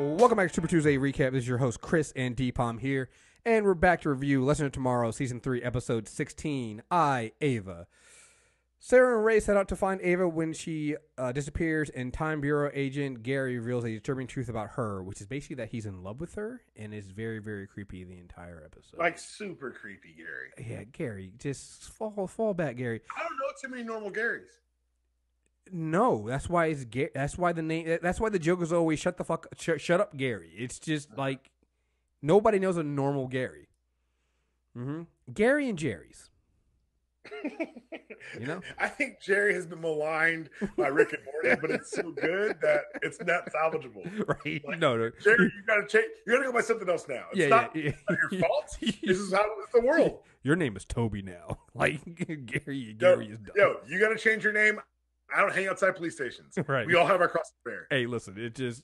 Welcome back to Super Tuesday Recap. This is your host, Chris and D-Palm here. And we're back to review Legend of Tomorrow, Season 3, Episode 16, I, Ava. Sarah and Ray set out to find Ava when she disappears, and Time Bureau agent Gary reveals a disturbing truth about her, which is basically that he's in love with her, and is very, very creepy the entire episode. Like, super creepy, Gary. Yeah, Gary. Just fall back, Gary. I don't know too many normal Garys. No, that's why it's that's why the name. That's why the joke is always shut up, Gary. It's just like nobody knows a normal Gary. Mm-hmm. Gary and Jerry's. You know, I think Jerry has been maligned by Rick and Morty, but it's so good that it's not salvageable. Right? Like, no. Jerry, you gotta change. You gotta go by something else now. It's not your fault. This is how it's the world. Your name is Toby now. Like Gary is done. Yo, you gotta change your name. I don't hang outside police stations. Right. We all have our cross to bear. Hey, listen, it just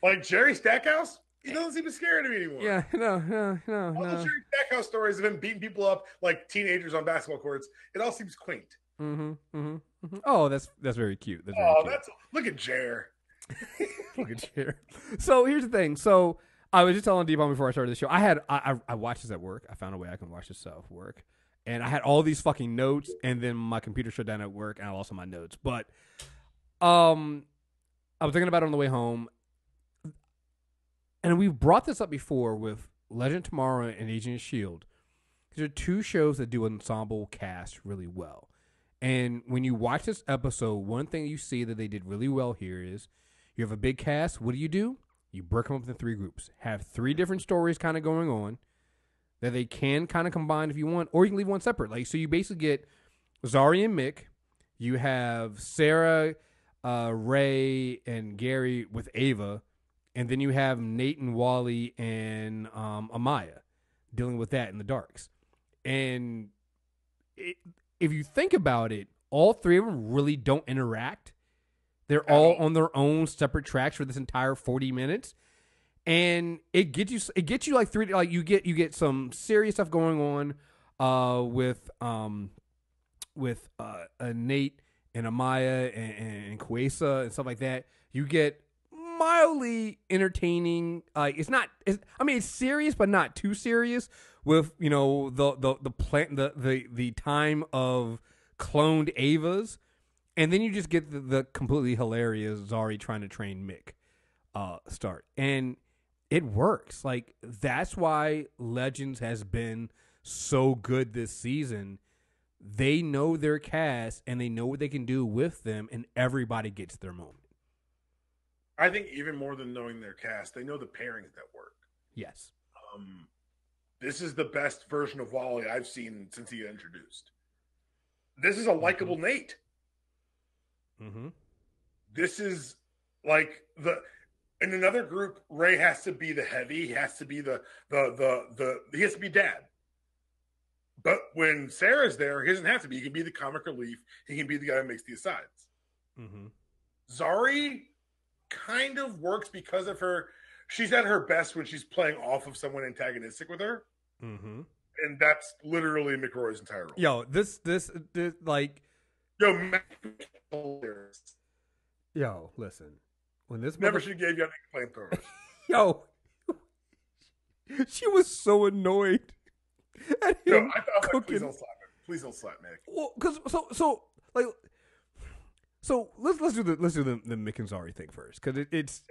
like Jerry Stackhouse. He doesn't seem scary to me anymore. Yeah, no. All the Jerry Stackhouse stories of him beating people up like teenagers on basketball courts. It all seems quaint. Mm-hmm. Oh, that's very cute. Look at Jer. Look at Jer. So here's the thing. So I was just telling D-Bomb before I started the show. I watched this at work. I found a way I can watch this at work. And I had all these fucking notes, and then my computer shut down at work, and I lost all my notes. But I was thinking about it on the way home, and we've brought this up before with Legend of Tomorrow and Agent of S.H.I.E.L.D. These are two shows that do ensemble cast really well. And when you watch this episode, one thing you see that they did really well here is you have a big cast. What do? You break them up into three groups. Have three different stories kind of going on that they can kind of combine if you want, or you can leave one separate. Like, so you basically get Zari and Mick. You have Sarah, Ray, and Gary with Ava. And then you have Nate and Wally and Amaya dealing with that in the darks. And if you think about it, all three of them really don't interact. They're all on their own separate tracks for this entire 40 minutes. And it gets you like three, like you get some serious stuff going on with Nate and Amaya and Kwesa and stuff like that. You get mildly entertaining. It's serious but not too serious with the time of cloned Avas, and then you just get the completely hilarious Zari trying to train Mick start, and it works. Like, that's why Legends has been so good this season. They know their cast and they know what they can do with them, and everybody gets their moment. I think even more than knowing their cast, they know the pairings that work. Yes. This is the best version of Wally I've seen since he got introduced. This is a likable Nate. Mm-hmm. This is like in another group, Ray has to be the heavy. He has to be he has to be dad. But when Sarah's there, he doesn't have to be. He can be the comic relief. He can be the guy who makes the asides. Mm-hmm. Zari kind of works because of her. She's at her best when she's playing off of someone antagonistic with her. Mm-hmm. And that's literally McRoy's entire role. Yo, this like... Yo, listen. When this never should have gave you any flamethrowers. Yo, she was so annoyed at him cooking. Please don't slap Mick. Well, because let's do the Mick and Zari thing first, because it's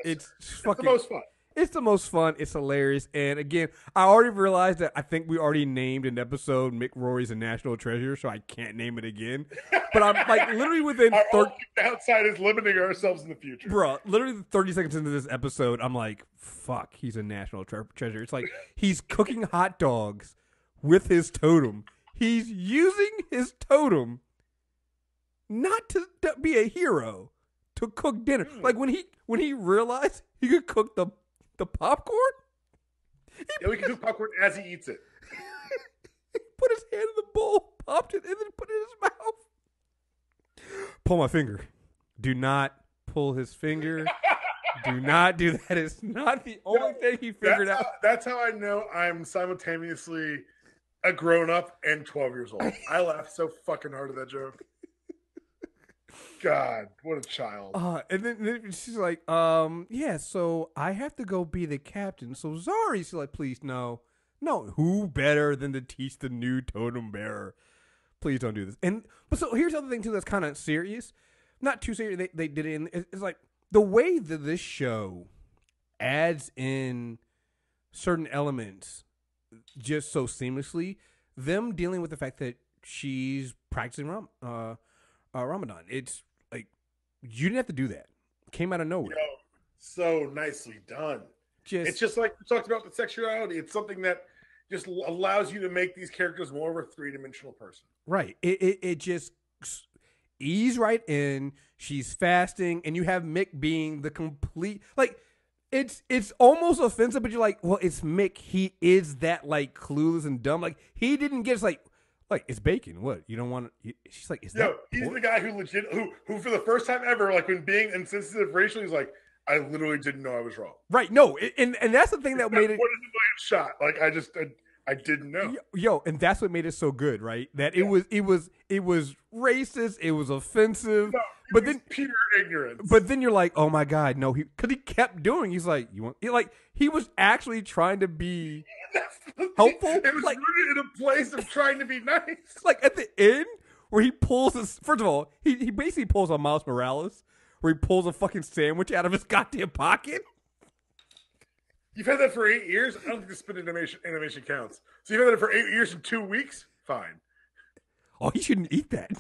fucking the most fun. It's the most fun. It's hilarious. And again, I already realized that I think we already named an episode Mick Rory's a National Treasure, so I can't name it again. But I'm like literally within our downside is limiting ourselves in the future. Bro, literally 30 seconds into this episode, I'm like, fuck, he's a national treasure. It's like he's cooking hot dogs with his totem. He's using his totem not to be a hero, to cook dinner. Like when he realized he could cook the popcorn, we can cook popcorn as he eats it. He put his hand in the bowl, popped it, and then put it in his mouth. Pull my finger. Do not pull his finger. Do not do that. It's not the only thing he figured out. That's how I know I'm simultaneously a grown-up and 12 years old. I laughed so fucking hard at that joke. God, what a child. And then she's like, yeah, so I have to go be the captain. So Zari's like, please, no. Who better than to teach the new totem bearer? Please don't do this. But so here's the other thing too that's kind of serious. Not too serious. They did it in, it's like the way that this show adds in certain elements just so seamlessly. Them dealing with the fact that she's practicing Ramadan. It's like you didn't have to do that. It came out of nowhere. So nicely done. It's just like we talked about with sexuality. It's something that just allows you to make these characters more of a three-dimensional person. Right. It just ease right in. She's fasting, and you have Mick being the complete like. It's almost offensive, but you're like, well, it's Mick. He is that like clueless and dumb. Like he didn't get like it's bacon. What you don't want? She's like, is that? He's the guy who legit who for the first time ever, like when being insensitive racially, he's like, I literally didn't know I was wrong. Right. No, and that's the thing that made it. What is the shot? Like I didn't know. Yo, and that's what made it so good, right? That it was racist, it was offensive, but then pure ignorance. But then you're like, oh my god, no, because he kept doing. He's like, he was actually trying to be helpful. It was rooted in a place of trying to be nice. Like at the end where he pulls his. First of all, he basically pulls on Miles Morales, where he pulls a fucking sandwich out of his goddamn pocket. You've had that for 8 years? I don't think the spin animation counts. So you've had that for 8 years and 2 weeks? Fine. Oh, he shouldn't eat that.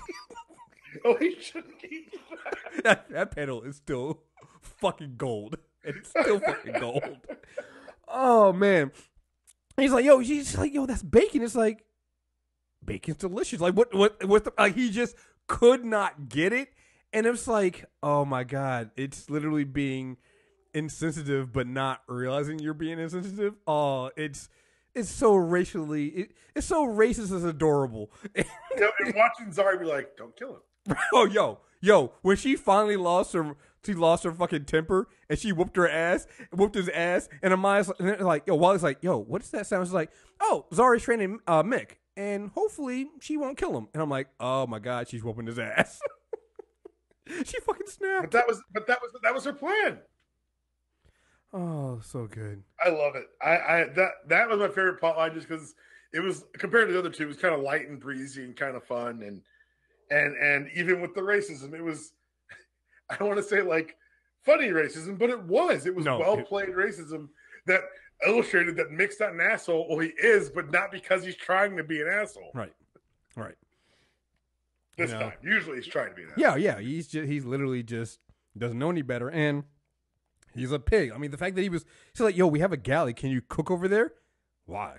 He shouldn't eat that. That panel is still fucking gold. It's still fucking gold. Oh, man. He's like, she's like, that's bacon. It's like, bacon's delicious. Like, what's the, like, he just could not get it. And it's like, oh my God, it's literally being insensitive, but not realizing you're being insensitive. Oh, it's so racially, it's so racist. It's adorable. And watching Zari be like, don't kill him. Oh, yo, when she finally lost her fucking temper and she whooped his ass, and Amaya's like, Wally's like, what's that sound? She's like, oh, Zari's training Mick, and hopefully she won't kill him. And I'm like, oh my God, she's whooping his ass. She fucking snapped. But that was her plan. Oh, so good. I love it. That was my favorite plot line just because it was, compared to the other two, it was kind of light and breezy and kind of fun, and even with the racism, it was, I don't want to say like funny racism, but it was well played racism that illustrated that Mick's not an asshole. Well, he is, but not because he's trying to be an asshole. Right. This time, usually he's trying to be an asshole. Yeah. He's literally just doesn't know any better, and he's a pig. I mean, the fact that he's like, we have a galley. Can you cook over there? Why?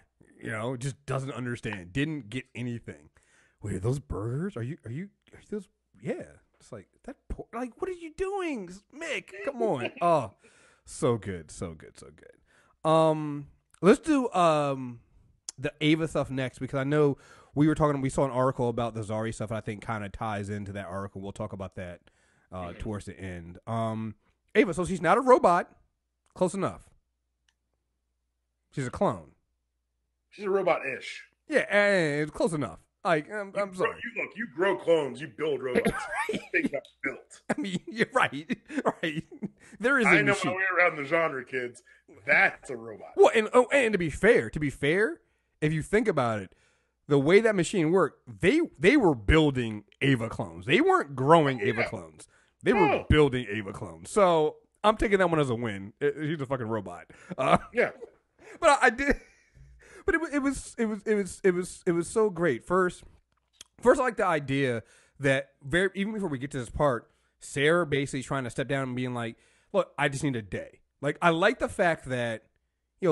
Just doesn't understand. Didn't get anything. Wait, are those burgers? Are you those? Yeah. It's like that. Like, what are you doing, Mick? Come on. Oh, so good. Let's do the Ava stuff next, because I know we saw an article about the Zari stuff, and I think kind of ties into that article. We'll talk about that towards the end. Ava, so she's not a robot. Close enough. She's a clone. She's a robot-ish. Yeah, and close enough. Like, I'm sorry. You grow clones. You build robots. They got built. I mean, you're right. Right. There is. I know my way around the genre, kids. That's a robot. Well, and to be fair, if you think about it, the way that machine worked, they were building Ava clones. They weren't growing Ava clones. They were building Ava clones. So I'm taking that one as a win. He's a fucking robot. Yeah. But I did. But it was so great. First, I like the idea that even before we get to this part, Sarah basically trying to step down and being like, "Look, I just need a day." Like, I like the fact that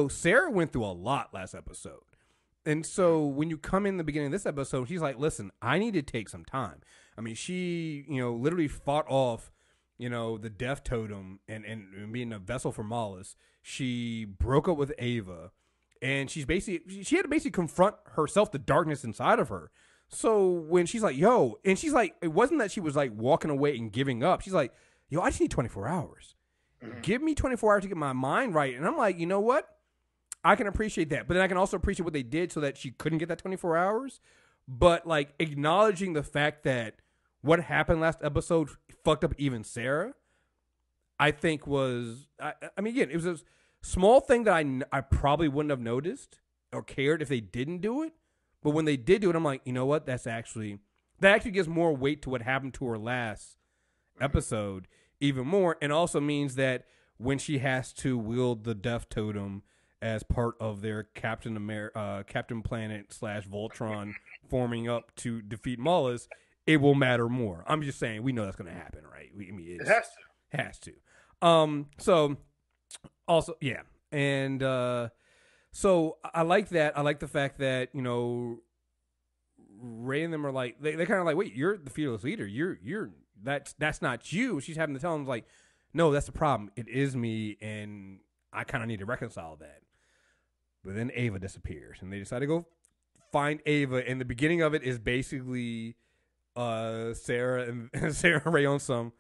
Sarah went through a lot last episode, and so when you come in the beginning of this episode, she's like, "Listen, I need to take some time." I mean, she literally fought off the death totem and being a vessel for Mollis. She broke up with Ava. And she had to basically confront herself, the darkness inside of her. So when she's like, and she's like, it wasn't that she was like walking away and giving up. She's like, I just need 24 hours. Mm-hmm. Give me 24 hours to get my mind right. And I'm like, you know what? I can appreciate that. But then I can also appreciate what they did so that she couldn't get that 24 hours. But like acknowledging the fact that what happened last episode fucked up even Sarah. I think was I mean again, it was a small thing that I probably wouldn't have noticed or cared if they didn't do it, but when they did do it, I'm like, you know what? That actually gives more weight to what happened to her last episode even more, and also means that when she has to wield the Death Totem as part of their Captain Planet / Voltron forming up to defeat Maulus, it will matter more. I'm just saying, we know that's going to happen, right? It has to. Has to. So also, yeah. And so I like that. I like the fact that, you know, Ray and them are like, they kind of like, wait, you're the fearless leader. You're that's not you. She's having to tell him like, no, that's the problem. It is me, and I kind of need to reconcile that. But then Ava disappears, and they decide to go find Ava. And the beginning of it is basically Sarah and Sarah and Ray on some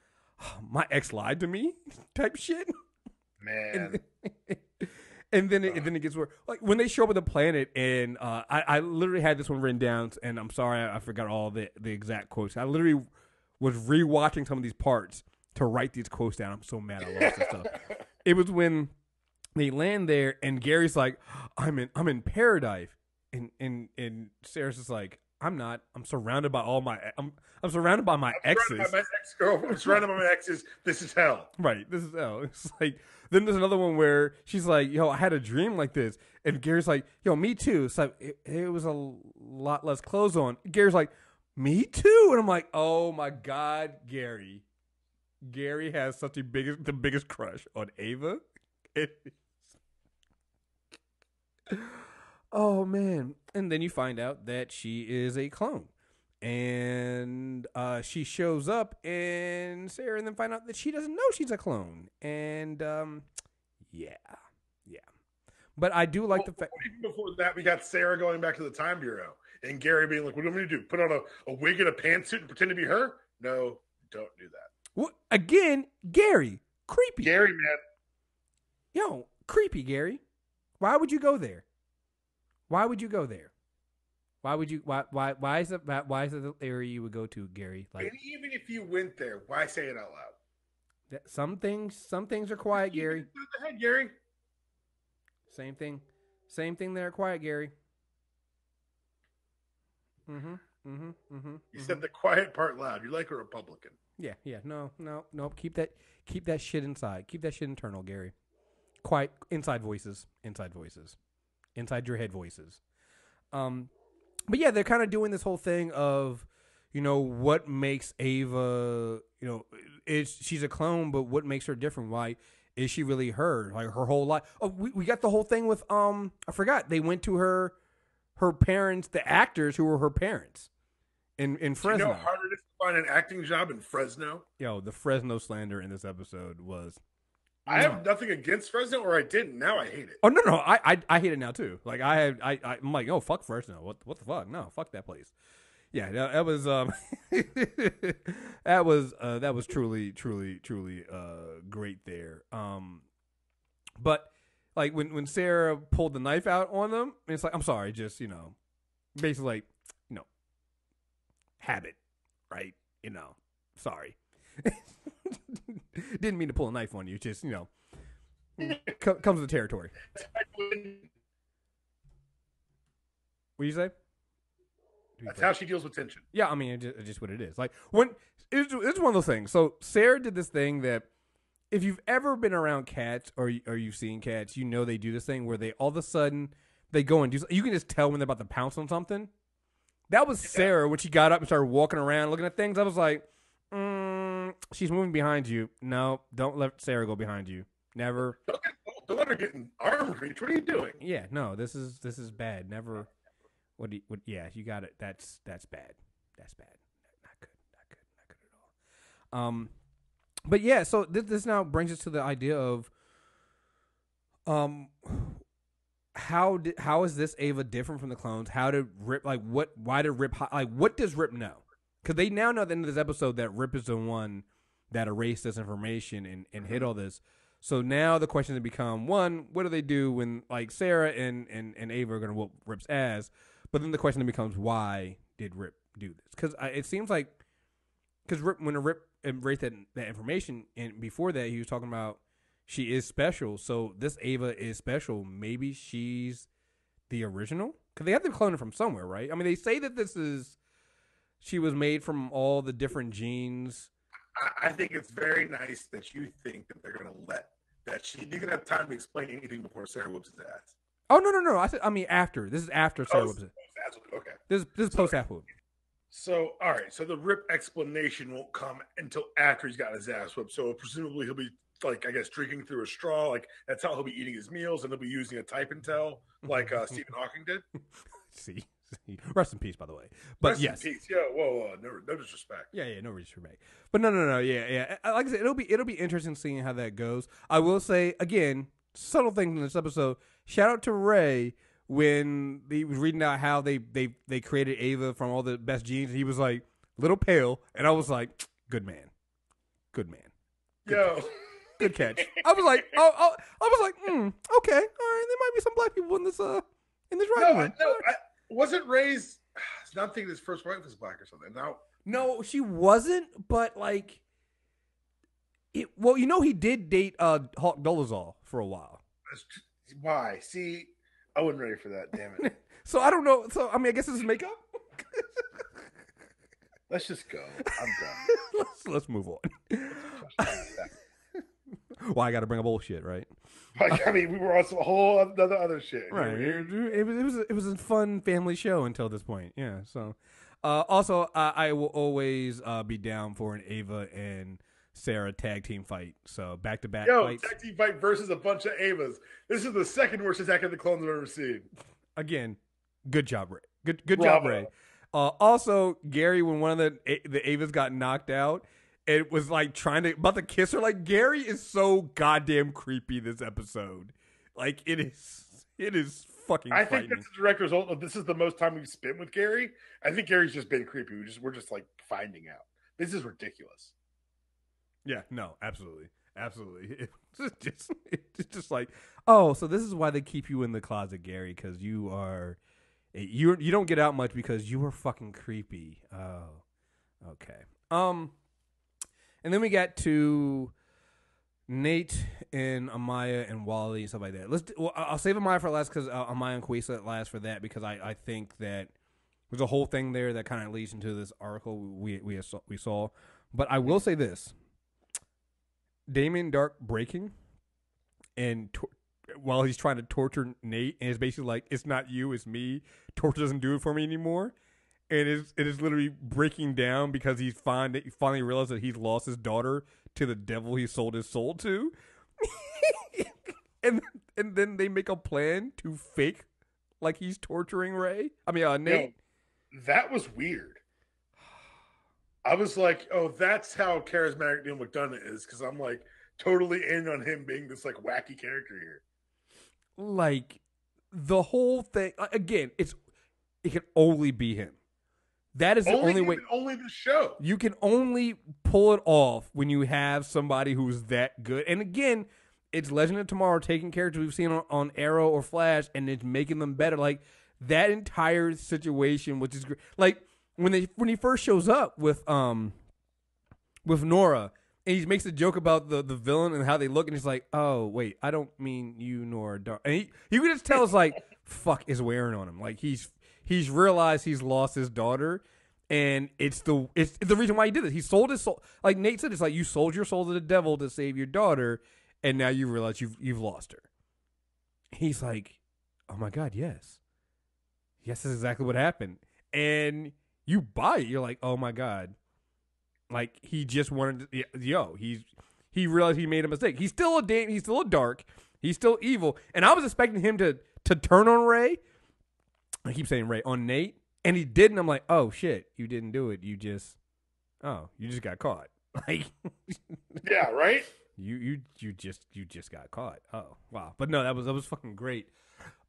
my ex lied to me type shit. Man. And then it gets worse. Like when they show up at the planet, and I literally had this one written down, and I'm sorry I forgot all the exact quotes. I literally was rewatching some of these parts to write these quotes down. I'm so mad I lost this stuff. It was when they land there, and Gary's like, "I'm in paradise," and Sarah's just like, "I'm not. I'm surrounded by I'm surrounded by my exes. Surrounded by my ex-girlfriend. I'm surrounded by my exes. This is hell." Right. This is hell. It's like, then there's another one where she's like, "Yo, I had a dream like this," and Gary's like, "Yo, me too." It's like it was a lot less clothes on. Gary's like, "Me too," and I'm like, "Oh my god, Gary." Gary has the biggest crush on Ava. Oh man! And then you find out that she is a clone, and she shows up, and Sarah and then find out that she doesn't know she's a clone, and yeah. But I do like the fact. Even before that, we got Sarah going back to the Time Bureau, and Gary being like, "What do you want me to do? Put on a wig and a pantsuit and pretend to be her?" No, don't do that. What? Again, Gary, creepy. Gary, man. Yo, creepy, Gary. Why would you go there? Why would you go there? Why would you? Why is it the area you would go to, Gary? Like, and even if you went there, why say it out loud? Some things are quiet, Gary. Go ahead, Gary. Same thing. They're quiet, Gary. You said the quiet part loud. You're like a Republican. Yeah. No. Keep that shit inside. Keep that shit internal, Gary. Quiet inside voices. Inside your head voices. But yeah, they're kind of doing this whole thing of, you know, what makes Ava, you know, she's a clone, but what makes her different? Why is she really her? Like her whole life. Oh, we got the whole thing with I forgot. They went to her parents, the actors who were her parents in Fresno. Do you know how hard it is to find an acting job in Fresno? Yo, the Fresno slander in this episode was. I have nothing against Fresno, or I didn't. Now I hate it. Oh no, I hate it now too. Like I'm like, oh fuck Fresno. What the fuck? No, fuck that place. Yeah, that was that was truly great there. But like when Sarah pulled the knife out on them, it's like, I'm sorry, just, you know, basically like, you know, habit, right? You know, sorry. Didn't mean to pull a knife on you. Just, you know, comes with the territory. What do you say? That's how she deals with tension. Yeah, I mean, it's just what it is. Like when it's one of those things. So Sarah did this thing that, if you've ever been around cats or you've seen cats, you know they do this thing where they all of a sudden they go and do. You can just tell when they're about to pounce on something. That was Sarah when she got up and started walking around looking at things. I was like, she's moving behind you. No, don't let Sarah go behind you. Never. Don't let her get in arm reach. What are you doing? Yeah, no, this is bad. Never. Yeah, you got it. That's bad. That's bad. Not good at all. But yeah, so this now brings us to the idea of, how is this Ava different from the clones? How did Rip, like, why did Rip, like, what does Rip know? Because they now know at the end of this episode that Rip is the one that erased this information and hid all this. So now the questions have become, one, what do they do when, like, Sarah and Ava are going to whoop Rip's ass? But then the question then becomes, why did Rip do this? Because it seems like because when Rip embraced that information, and before that he was talking about she is special. So this Ava is special. Maybe she's the original, because they have to clone it from somewhere, right? I mean, they say that she was made from all the different genes. I think it's very nice that you think that they're going to let that you can have time to explain anything before Sarah whoops his ass. Oh no! I mean after. This is after Sarah whoops it. Okay. This is post half whoop. So all right. So the Rip explanation won't come until after he's got his ass whooped. So presumably he'll be like, I guess, drinking through a straw. Like that's how he'll be eating his meals, and he'll be using a type and tell like Stephen Hawking did. See, rest in peace, by the way. But rest yes, in peace. Yeah. Whoa. No disrespect. Yeah, no disrespect. But no. Yeah. Like I said, it'll be interesting seeing how that goes. I will say again, subtle things in this episode. Shout out to Ray when he was reading out how they created Ava from all the best genes. He was like little pale, and I was like, good man. Yo. Good catch. I was like, okay, all right. There might be some black people in this writing room. No, wasn't Ray's. I'm thinking his first wife was black or something. No, she wasn't. But like, he did date Hawk Dolezal for a while. Why? See, I wasn't ready for that. Damn it. So I don't know. So I mean, I guess this is makeup. Let's just go. I'm done. Let's move on. Well, I got to bring up old shit, right? Like, I mean, we were on some whole other shit. Right. It was a fun family show until this point. Yeah. So, also, I will always be down for an Ava and Sarah tag team fight. So back to back fights. Tag team fight versus a bunch of Avas. This is the second worst Attack of the Clones I've ever seen. Again, good job, Ray. Good job, Ray. Also, Gary, when one of the Avas got knocked out, it was like about to kiss her. Like, Gary is so goddamn creepy this episode. Like, it is fucking I frightening. think that's the direct result of this is the most time we've spent with Gary. I think Gary's just been creepy. We're just like finding out. This is ridiculous. Yeah, no, absolutely. It's just like, oh, so this is why they keep you in the closet, Gary, because you don't get out much because you were fucking creepy. Oh, okay. And then we got to Nate and Amaya and Wally and stuff like that. I'll save Amaya for last because Amaya and Kwesa last for that because I think that there's a whole thing there that kind of leads into this article we saw. But I will say this: Damien Dark breaking and while he's trying to torture Nate, and it's basically like, it's not you, it's me. Torture doesn't do it for me anymore. And it is literally breaking down because he finally realized that he's lost his daughter to the devil he sold his soul to. and then they make a plan to fake like he's torturing Nate. No, that was weird. I was like, oh, that's how charismatic Neil McDonough is, because I'm like totally in on him being this like wacky character here. Like the whole thing again, it can only be him. That is the only way. Only the show. You can only pull it off when you have somebody who's that good. And again, it's Legend of Tomorrow taking characters we've seen on Arrow or Flash, and it's making them better. Like that entire situation, which is great. Like when he first shows up with Nora, and he makes a joke about the villain and how they look, and he's like, "Oh wait, I don't mean you, Nora." And you can just tell it's like, "Fuck" is wearing on him. Like he's realized he's lost his daughter, and it's the reason why he did it. He sold his soul. Like Nate said, it's like you sold your soul to the devil to save your daughter, and now you realize you've lost her. He's like, oh my God, yes, that's exactly what happened, and you buy it. You're like, oh my God, like he just wanted to, he realized he made a mistake. He's still a dark, he's still evil, and I was expecting him to turn on Ray. I keep saying Ray on Nate, and he didn't. I'm like, oh shit, you didn't do it. You just got caught. Like, yeah, right. You just got caught. Oh wow, but no, that was fucking great.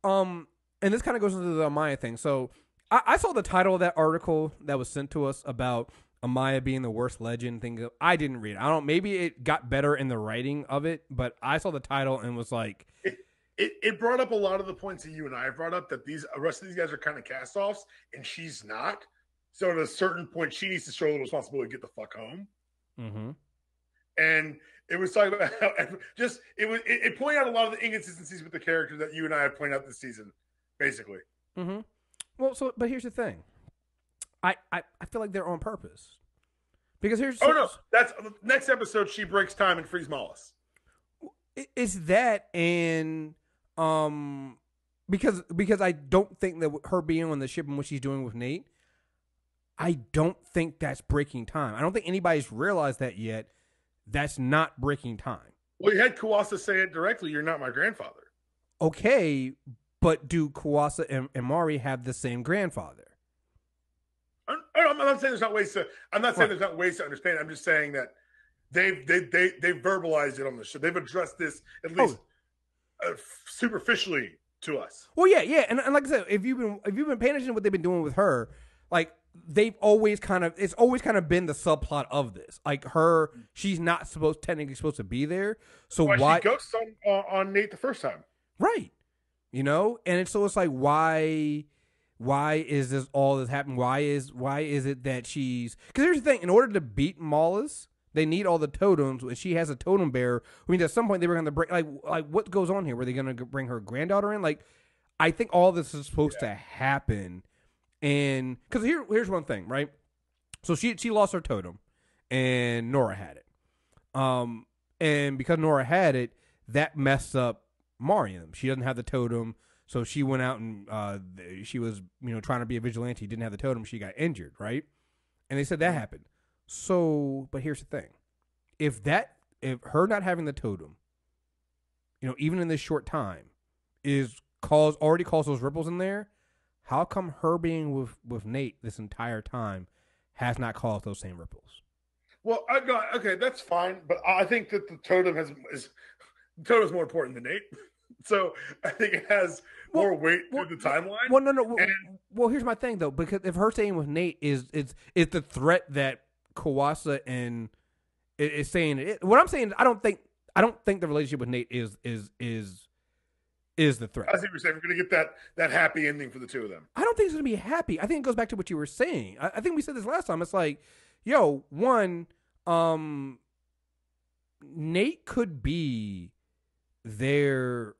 And this kind of goes into the Amaya thing. So I saw the title of that article that was sent to us about Amaya being the worst legend thing. I didn't read it. I don't. Maybe it got better in the writing of it, but I saw the title and was like. It brought up a lot of the points that you and I brought up, that the rest of these guys are kind of cast-offs, and she's not. So at a certain point, she needs to show a little responsibility to get the fuck home. Mm-hmm. And it was talking about how it pointed out a lot of the inconsistencies with the character that you and I have pointed out this season, basically. Mm-hmm. Well, but here's the thing. I feel like they're on purpose. Because that's next episode. She breaks time and frees Mollis. It's that, and because I don't think that her being on the ship and what she's doing with Nate, I don't think that's breaking time. I don't think anybody's realized that yet. That's not breaking time. Well, you had Kuwasa say it directly. You're not my grandfather. Okay, but do Kuwasa and Mari have the same grandfather? I'm not saying there's not ways to. I'm not saying there's not ways to understand. I'm just saying that they've verbalized it on the show. They've addressed this at least superficially to us. Well, yeah, and like I said, if you've been paying attention to what they've been doing with her, like it's always kind of been the subplot of this. Like she's not technically supposed to be there. So why she ghosts on Nate the first time? Right, and it's like why is this all this happening? Why is it that she's? Because here's the thing: in order to beat Mollis, they need all the totems. And she has a totem bearer. I mean, at some point they were going to bring like what goes on here? Were they going to bring her granddaughter in? Like, I think all this is supposed to happen. And because here's one thing, right? So she lost her totem, and Nora had it. And because Nora had it, that messed up Mariam. She doesn't have the totem. So she went out and she was, trying to be a vigilante. Didn't have the totem. She got injured, right? And they said that happened. So, but here's the thing: if her not having the totem, even in this short time, already caused those ripples in there, how come her being with Nate this entire time has not caused those same ripples? Well, okay, that's fine, but I think that the totem is more important than Nate. So I think it has more weight through the timeline. Well, no. Well, here's my thing though, because if her staying with Nate is the threat that Kuwasa and is saying. What I'm saying is, I don't think the relationship with Nate is the threat. I see what you're saying. We're going to get that happy ending for the two of them. I don't think it's going to be happy. I think it goes back to what you were saying. I think we said this last time. It's like, Nate could be their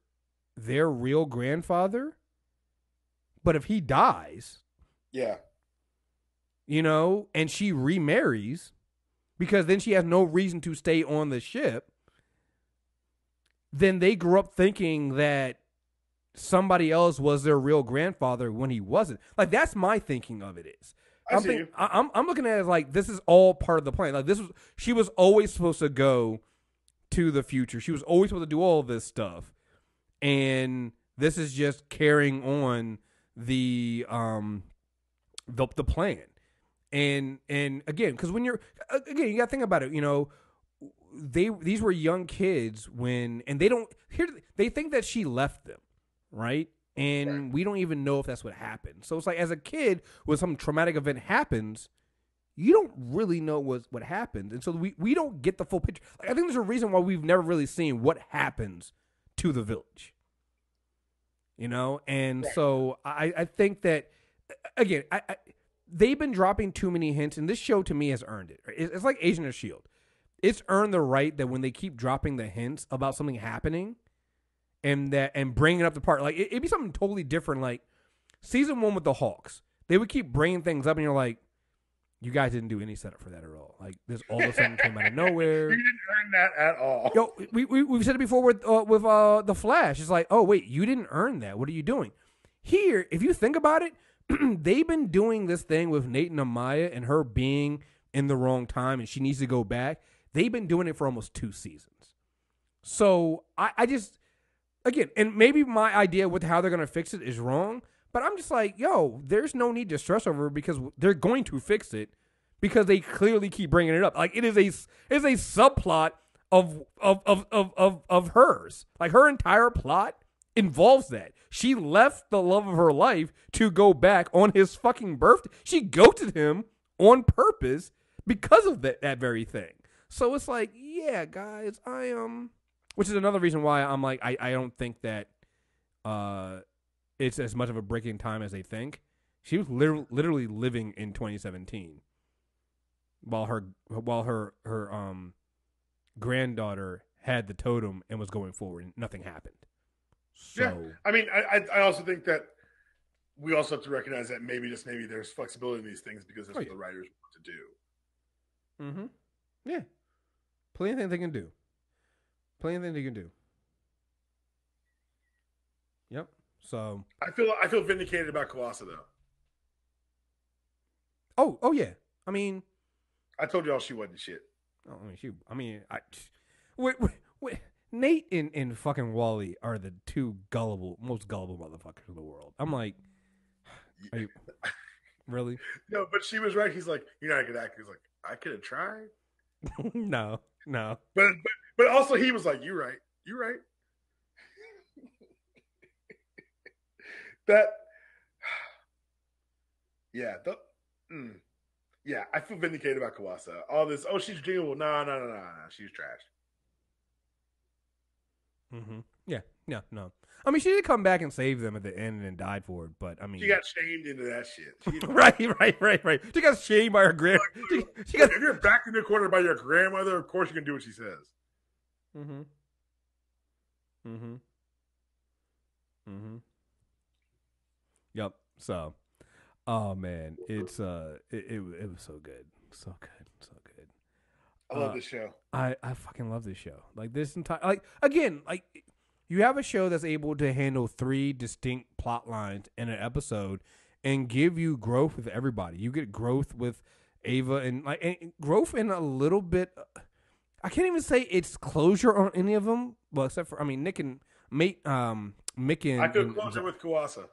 real grandfather, but if he dies, and she remarries, because then she has no reason to stay on the ship, then they grew up thinking that somebody else was their real grandfather when he wasn't. Like, that's my thinking of it is. I'm looking at it as like, this is all part of the plan. Like, she was always supposed to go to the future. She was always supposed to do all this stuff. And this is just carrying on the plan. And again, because when you got to think about it, these were young kids and they think that she left them, right? And we don't even know if that's what happened. So it's like, as a kid, when some traumatic event happens, you don't really know what happens. And so we don't get the full picture. Like, I think there's a reason why we've never really seen what happens to the village. And so I think that, again, they've been dropping too many hints, and this show to me has earned it. It's like Agent of S.H.I.E.L.D. It's earned the right that when they keep dropping the hints about something happening and bringing it up the part, like it'd be something totally different. Like season 1 with the Hawks, they would keep bringing things up, and you're like, you guys didn't do any setup for that at all. Like this all of a sudden came out of nowhere. You didn't earn that at all. We've said it before with the Flash. It's like, oh wait, you didn't earn that. What are you doing? Here, if you think about it, they've been doing this thing with Nate and Amaya and her being in the wrong time and she needs to go back. They've been doing it for almost 2 seasons. So I just, again, and maybe my idea with how they're going to fix it is wrong, but I'm just like, there's no need to stress over it because they're going to fix it because they clearly keep bringing it up. Like it is a subplot of hers. Like her entire plot involves that. She left the love of her life to go back on his fucking birthday. She ghosted him on purpose because of that very thing. So it's like, yeah, guys, which is another reason why I'm like, I don't think that it's as much of a break in time as they think. She was literally living in 2017 while her granddaughter had the totem and was going forward and nothing happened. So Yeah, I mean, I also think that we also have to recognize that maybe there's flexibility in these things because that's what the writers want to do. Mm-hmm. Yeah. Plenty of things they can do. Yep. So I feel vindicated about Kawasa though. Oh yeah. I mean, I told y'all she wasn't shit. Wait. Nate and fucking Wally are the two most gullible motherfuckers in the world. I'm like, are you really? No, but she was right. He's like, you're not a good actor. He's like, I could have tried. No. But also he was like, you're right. That, yeah, yeah, I feel vindicated about Kawasa. All this, she's jingle. No, she's trash. Mm-hmm. Yeah, no. I mean, she did come back and save them at the end and then died for it, but I mean, she got shamed into that shit. Right. She got shamed by her grandma. If you're backed in the corner by your grandmother, of course you can do what she says. Mm-hmm. Yep. So, oh man, it was so good, so good. I love this show. I fucking love this show. Like this entire you have a show that's able to handle 3 distinct plot lines in an episode and give you growth with everybody. You get growth with Ava and growth in a little bit. I can't even say it's closure on any of them. Well, except for Nick and Mick and I feel closer with Kawasa.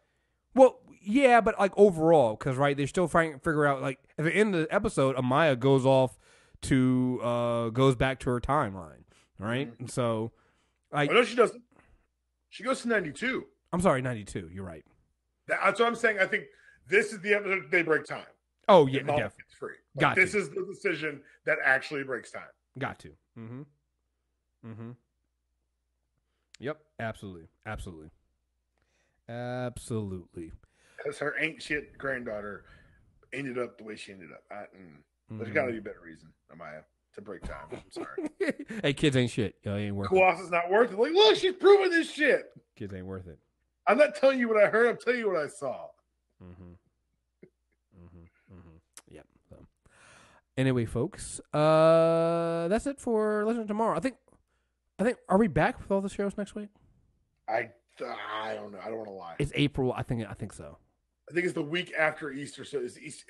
Well, yeah, but overall, because they're still trying to figure out at the end of the episode, Amaya goes back to her timeline, right? Mm-hmm. And so, no, she doesn't. She goes to 92. I'm sorry, 92. You're right. That's what I'm saying. I think this is the episode they break time. Oh yeah, definitely. It's free. This is the decision that actually breaks time. Got to. Yep. Absolutely. Because her ain't shit granddaughter ended up the way she ended up. There's got to be a better reason, Amaya, to break time. I'm sorry. Hey, kids ain't shit. Yo, ain't worth Kawasa's not worth it. Like, look, she's proving this shit. Kids ain't worth it. I'm not telling you what I heard. I'm telling you what I saw. Yep. So. Anyway, folks, that's it for Legend Tomorrow. I think. Are we back with all the shows next week? I don't know. I don't want to lie. It's April. I think so. I think it's the week after Easter. So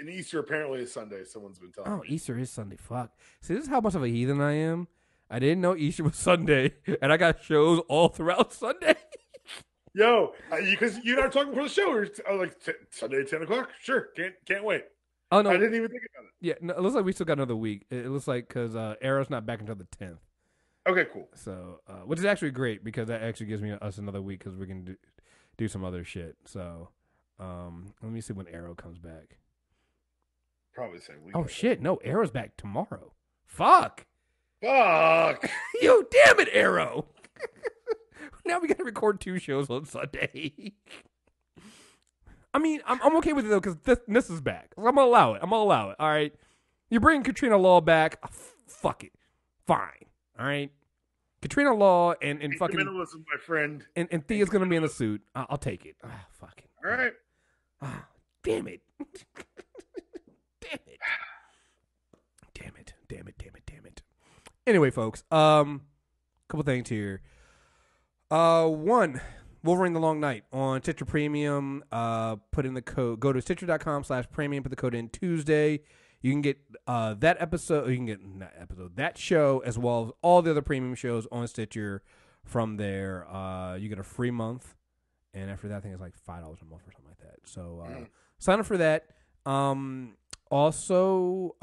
Easter apparently is Sunday. Someone's been telling me. Easter is Sunday. Fuck. See, this is how much of a heathen I am. I didn't know Easter was Sunday, and I got shows all throughout Sunday. Yo, because you and I were talking before the show. Sunday at 10 o'clock? Sure. Can't wait. Oh, no. I didn't even think about it. Yeah, no, it looks like we still got another week. It looks like because Arrow's not back until the 10th. Okay, cool. So, which is actually great because that actually gives us another week because we can do some other shit. So, let me see when Arrow comes back. Probably the same week. Oh shit! No, Arrow's back tomorrow. Fuck. You damn it, Arrow. Now we got to record 2 shows on Sunday. I mean, I'm okay with it though because this is back. So I'm gonna allow it. All right. You bring Katrina Law back. Fuck it. Fine. All right. Katrina Law and fucking minimalism, my friend. And Thea's gonna be in the suit. I'll take it. Fuck it. All right. Damn it. Damn it. Anyway, folks. Couple things here. One, Wolverine the Long Night on Stitcher Premium. Put in the code. Go to Stitcher.com/premium. Put the code in Tuesday. You can get that episode. You can get that show as well as all the other premium shows on Stitcher. From there, you get a free month, and after that, I think it's like $5 a month or something like that. So sign up for that. Also,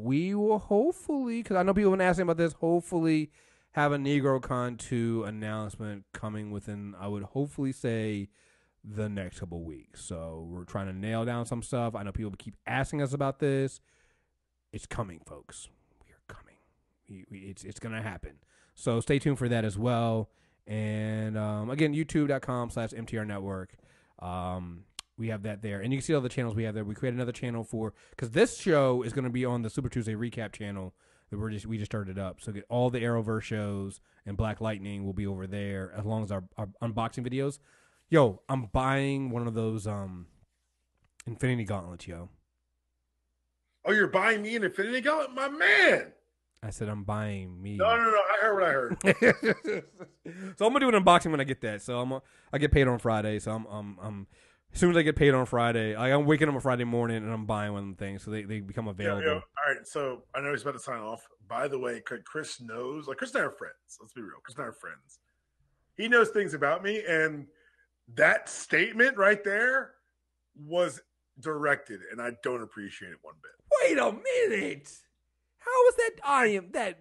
we will hopefully, because I know people have been asking about this, hopefully have a NegroCon 2 announcement coming within, I would hopefully say, the next couple weeks. So we're trying to nail down some stuff. I know people keep asking us about this. It's coming, folks. We are coming. It's going to happen. So stay tuned for that as well. And again, youtube.com/MTR Network. We have that there, and you can see all the channels we have there. We created another channel because this show is going to be on the Super Tuesday recap channel that we just started up. So get all the Arrowverse shows and Black Lightning will be over there, as long as our unboxing videos. Yo, I'm buying one of those Infinity Gauntlets, yo. Oh, you're buying me an Infinity Gauntlet, my man. I said I'm buying me. No. I heard what I heard. So I'm gonna do an unboxing when I get that. So I get paid on Friday. So I'm as soon as I get paid on Friday, I'm waking up on Friday morning and I'm buying one of them things. So they become available. All right. So I know he's about to sign off. By the way, Chris knows. Like Chris and I are friends. Let's be real. Chris and I are friends. He knows things about me, and that statement right there was directed, and I don't appreciate it one bit. Wait a minute. How is that?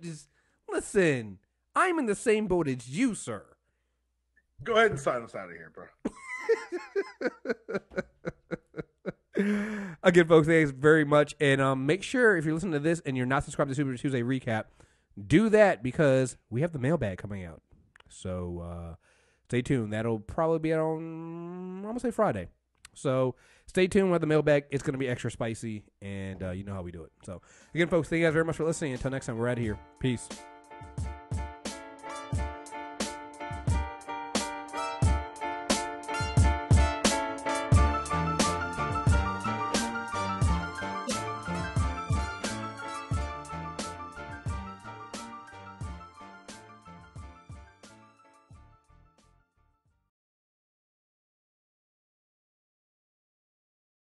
Listen, I'm in the same boat as you, sir. Go ahead and sign us out of here, bro. Again, folks, thanks very much. And make sure, if you're listening to this and you're not subscribed to Super Tuesday Recap, do that because we have the mailbag coming out. So stay tuned. That'll probably be on, I'm going to say Friday. So stay tuned with the mailbag. It's going to be extra spicy, and you know how we do it. So, again, folks, thank you guys very much for listening. Until next time, we're out of here. Peace.